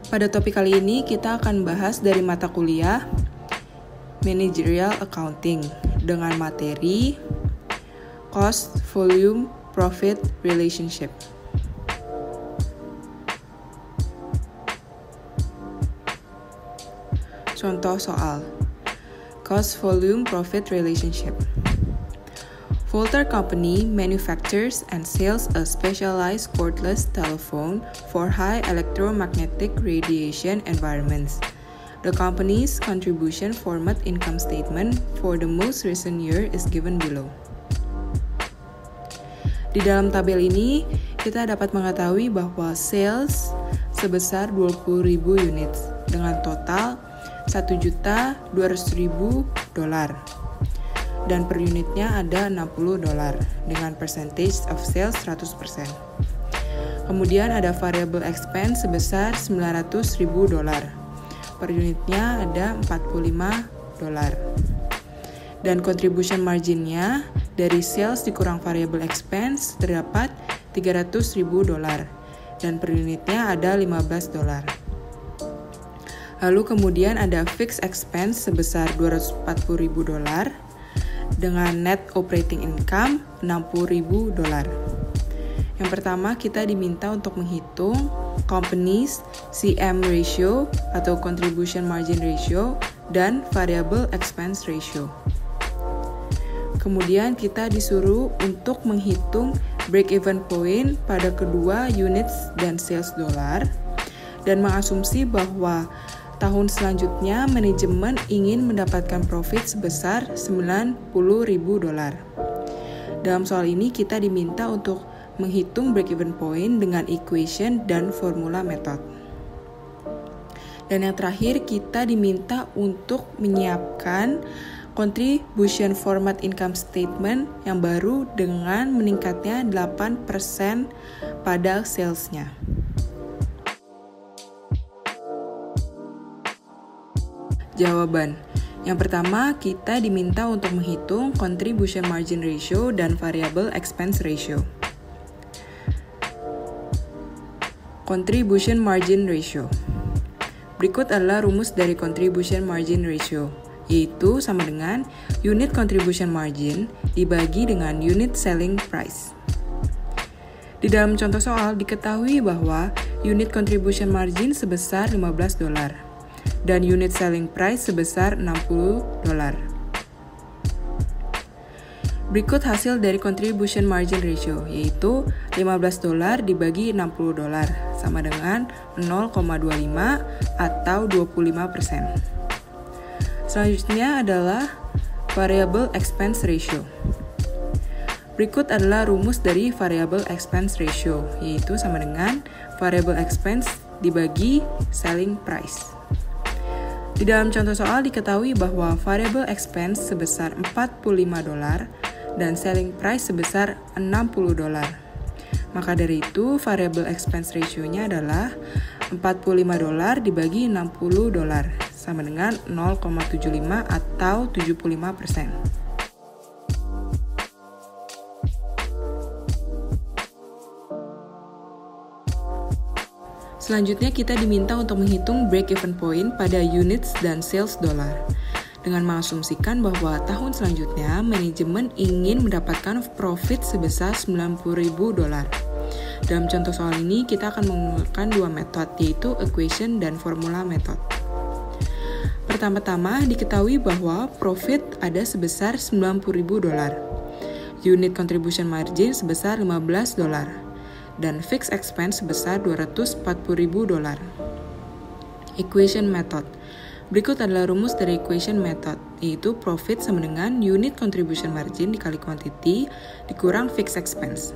Pada topik kali ini kita akan bahas dari mata kuliah Managerial Accounting dengan materi Cost, Volume, Profit, Relationship. Contoh soal Cost, Volume, Profit, Relationship. Volta Company manufactures and sells a specialized cordless telephone for high electromagnetic radiation environments. The company's contribution format income statement for the most recent year is given below. Di dalam tabel ini, kita dapat mengetahui bahwa sales sebesar 20.000 unit dengan total $1.200.000 dan per unitnya ada $60 dengan percentage of sales 100%. Kemudian ada variable expense sebesar $900.000. Per unitnya ada $45. Dan contribution marginnya dari sales dikurang variable expense terdapat $300.000 dan per unitnya ada $15. Lalu kemudian ada fixed expense sebesar $240.000 dengan net operating income $60.000. Yang pertama kita diminta untuk menghitung company's CM ratio atau contribution margin ratio dan variable expense ratio. Kemudian kita disuruh untuk menghitung break-even point pada kedua units dan sales dollar dan mengasumsi bahwa tahun selanjutnya manajemen ingin mendapatkan profit sebesar $90.000. Dalam soal ini kita diminta untuk menghitung break-even point dengan equation dan formula method. Dan yang terakhir kita diminta untuk menyiapkan contribution format income statement yang baru dengan meningkatnya 8% pada salesnya. Jawaban. Yang pertama, kita diminta untuk menghitung contribution margin ratio dan variable expense ratio. Contribution margin ratio. Berikut adalah rumus dari contribution margin ratio, yaitu sama dengan unit contribution margin dibagi dengan unit selling price. Di dalam contoh soal diketahui bahwa unit contribution margin sebesar $15 dan unit selling price sebesar $60. Berikut hasil dari contribution margin ratio, yaitu $15 dibagi $60 sama dengan 0,25 atau 25%. Selanjutnya adalah variable expense ratio. Berikut adalah rumus dari variable expense ratio, yaitu sama dengan variable expense dibagi selling price. Di dalam contoh soal diketahui bahwa variable expense sebesar $45 dan selling price sebesar $60. Maka dari itu variable expense ratio-nya adalah $45 dibagi $60 sama dengan 0,75 atau 75%. Selanjutnya kita diminta untuk menghitung break-even point pada units dan sales dollar dengan mengasumsikan bahwa tahun selanjutnya manajemen ingin mendapatkan profit sebesar $90.000. Dalam contoh soal ini kita akan menggunakan dua metode, yaitu equation dan formula method. Pertama-tama diketahui bahwa profit ada sebesar $90.000, unit contribution margin sebesar $15 dan fixed expense sebesar $240.000. Equation method. Berikut adalah rumus dari equation method, yaitu profit sama dengan unit contribution margin dikali quantity dikurang fixed expense.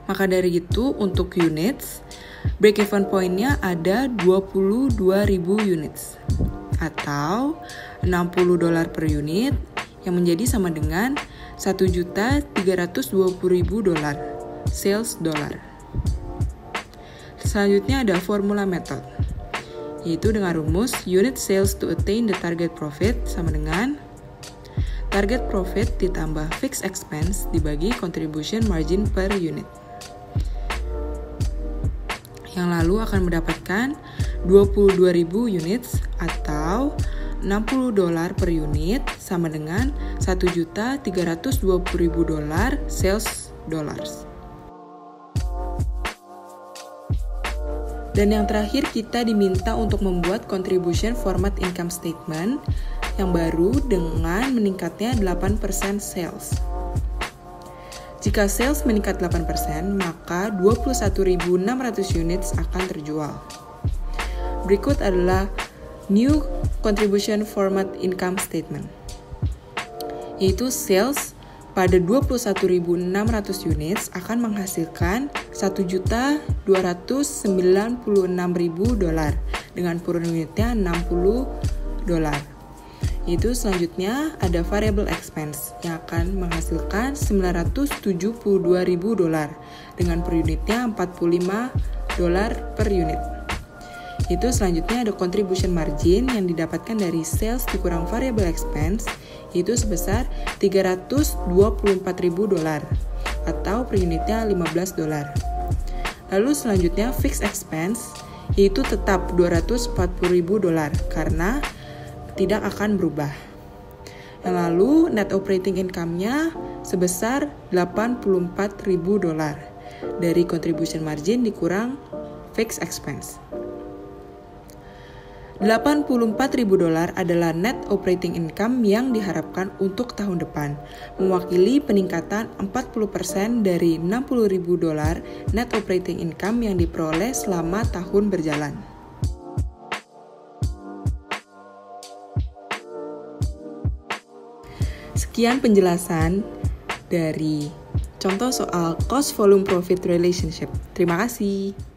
Maka dari itu untuk units, break-even point-nya ada 22.000 units atau $60 per unit yang menjadi sama dengan $1.320.000 sales dollar. Selanjutnya ada formula method, yaitu dengan rumus unit sales to attain the target profit sama dengan target profit ditambah fixed expense dibagi contribution margin per unit. yang lalu akan mendapatkan 22.000 units atau $60 per unit sama dengan $1.320.000 sales dollars. Dan yang terakhir, kita diminta untuk membuat contribution format income statement yang baru dengan meningkatnya 8% sales. Jika sales meningkat 8%, maka 21.600 units akan terjual. Berikut adalah new contribution format income statement, yaitu sales pada 21.600 units akan menghasilkan $1.296.000 dengan per unitnya $60. Itu selanjutnya ada variable expense yang akan menghasilkan $972.000 dengan per unitnya $45 per unit. Itu selanjutnya ada contribution margin yang didapatkan dari sales dikurang variable expense, yaitu sebesar $324.000 atau per unitnya $15. Lalu selanjutnya fixed expense, yaitu tetap $240.000 karena tidak akan berubah. Yang lalu net operating income-nya sebesar $84.000 dari contribution margin dikurang fixed expense. $84.000 adalah net operating income yang diharapkan untuk tahun depan, mewakili peningkatan 40% dari $60.000 net operating income yang diperoleh selama tahun berjalan. Sekian penjelasan dari contoh soal cost volume profit relationship. Terima kasih.